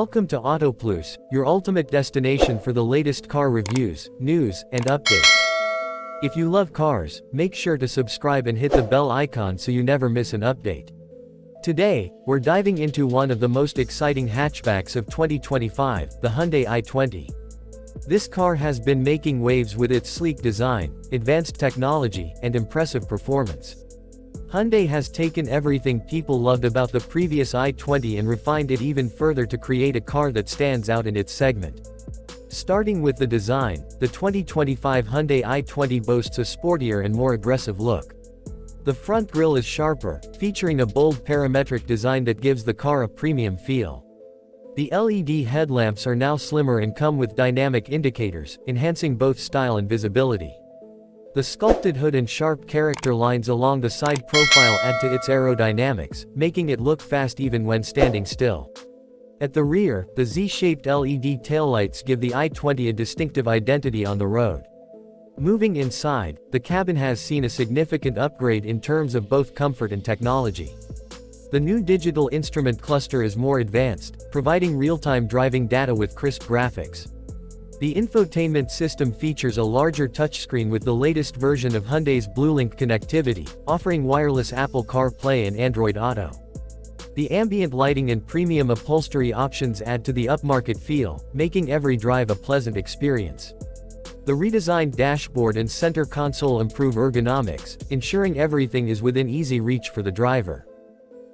Welcome to AutoPlus, your ultimate destination for the latest car reviews, news, and updates. If you love cars, make sure to subscribe and hit the bell icon so you never miss an update. Today, we're diving into one of the most exciting hatchbacks of 2025, the Hyundai i20. This car has been making waves with its sleek design, advanced technology, and impressive performance. Hyundai has taken everything people loved about the previous i20 and refined it even further to create a car that stands out in its segment. Starting with the design, the 2025 Hyundai i20 boasts a sportier and more aggressive look. The front grille is sharper, featuring a bold parametric design that gives the car a premium feel. The LED headlamps are now slimmer and come with dynamic indicators, enhancing both style and visibility. The sculpted hood and sharp character lines along the side profile add to its aerodynamics, making it look fast even when standing still. At the rear, the Z-shaped LED taillights give the i20 a distinctive identity on the road. Moving inside, the cabin has seen a significant upgrade in terms of both comfort and technology. The new digital instrument cluster is more advanced, providing real-time driving data with crisp graphics. The infotainment system features a larger touchscreen with the latest version of Hyundai's BlueLink connectivity, offering wireless Apple CarPlay and Android Auto. The ambient lighting and premium upholstery options add to the upmarket feel, making every drive a pleasant experience. The redesigned dashboard and center console improve ergonomics, ensuring everything is within easy reach for the driver.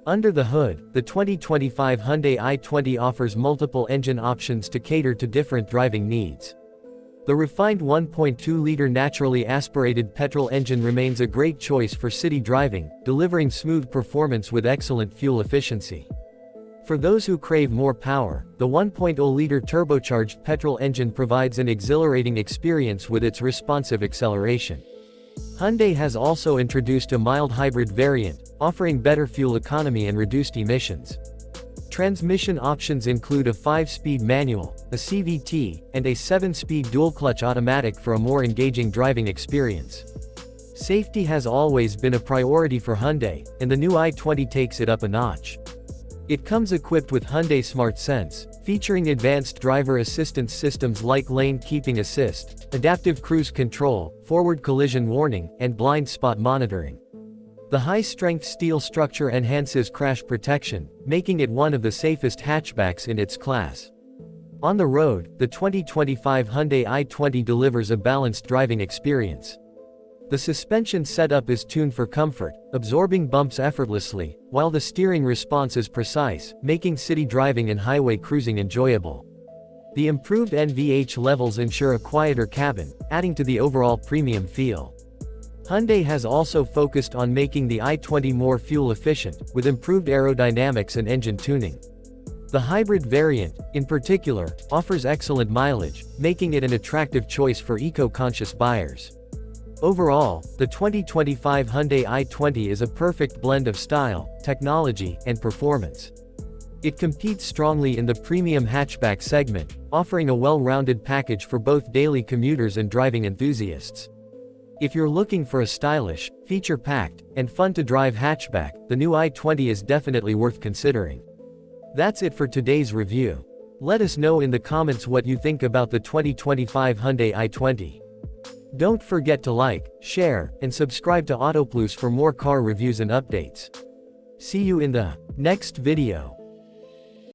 Under the hood, the 2025 Hyundai i20 offers multiple engine options to cater to different driving needs. The refined 1.2-liter naturally aspirated petrol engine remains a great choice for city driving, delivering smooth performance with excellent fuel efficiency. For those who crave more power, the 1.0-liter turbocharged petrol engine provides an exhilarating experience with its responsive acceleration. Hyundai has also introduced a mild hybrid variant, offering better fuel economy and reduced emissions. Transmission options include a 5-speed manual, a CVT, and a 7-speed dual-clutch automatic for a more engaging driving experience. Safety has always been a priority for Hyundai, and the new i20 takes it up a notch. It comes equipped with Hyundai SmartSense, featuring advanced driver assistance systems like lane keeping assist, adaptive cruise control, forward collision warning, and blind spot monitoring. The high-strength steel structure enhances crash protection, making it one of the safest hatchbacks in its class. On the road, the 2025 Hyundai i20 delivers a balanced driving experience. The suspension setup is tuned for comfort, absorbing bumps effortlessly, while the steering response is precise, making city driving and highway cruising enjoyable. The improved NVH levels ensure a quieter cabin, adding to the overall premium feel. Hyundai has also focused on making the i20 more fuel efficient, with improved aerodynamics and engine tuning. The hybrid variant, in particular, offers excellent mileage, making it an attractive choice for eco-conscious buyers. Overall, the 2025 Hyundai i20 is a perfect blend of style, technology, and performance. It competes strongly in the premium hatchback segment, offering a well-rounded package for both daily commuters and driving enthusiasts. If you're looking for a stylish, feature-packed, and fun-to-drive hatchback, the new i20 is definitely worth considering. That's it for today's review. Let us know in the comments what you think about the 2025 Hyundai i20. Don't forget to like, share, and subscribe to AutoPlus for more car reviews and updates. See you in the next video.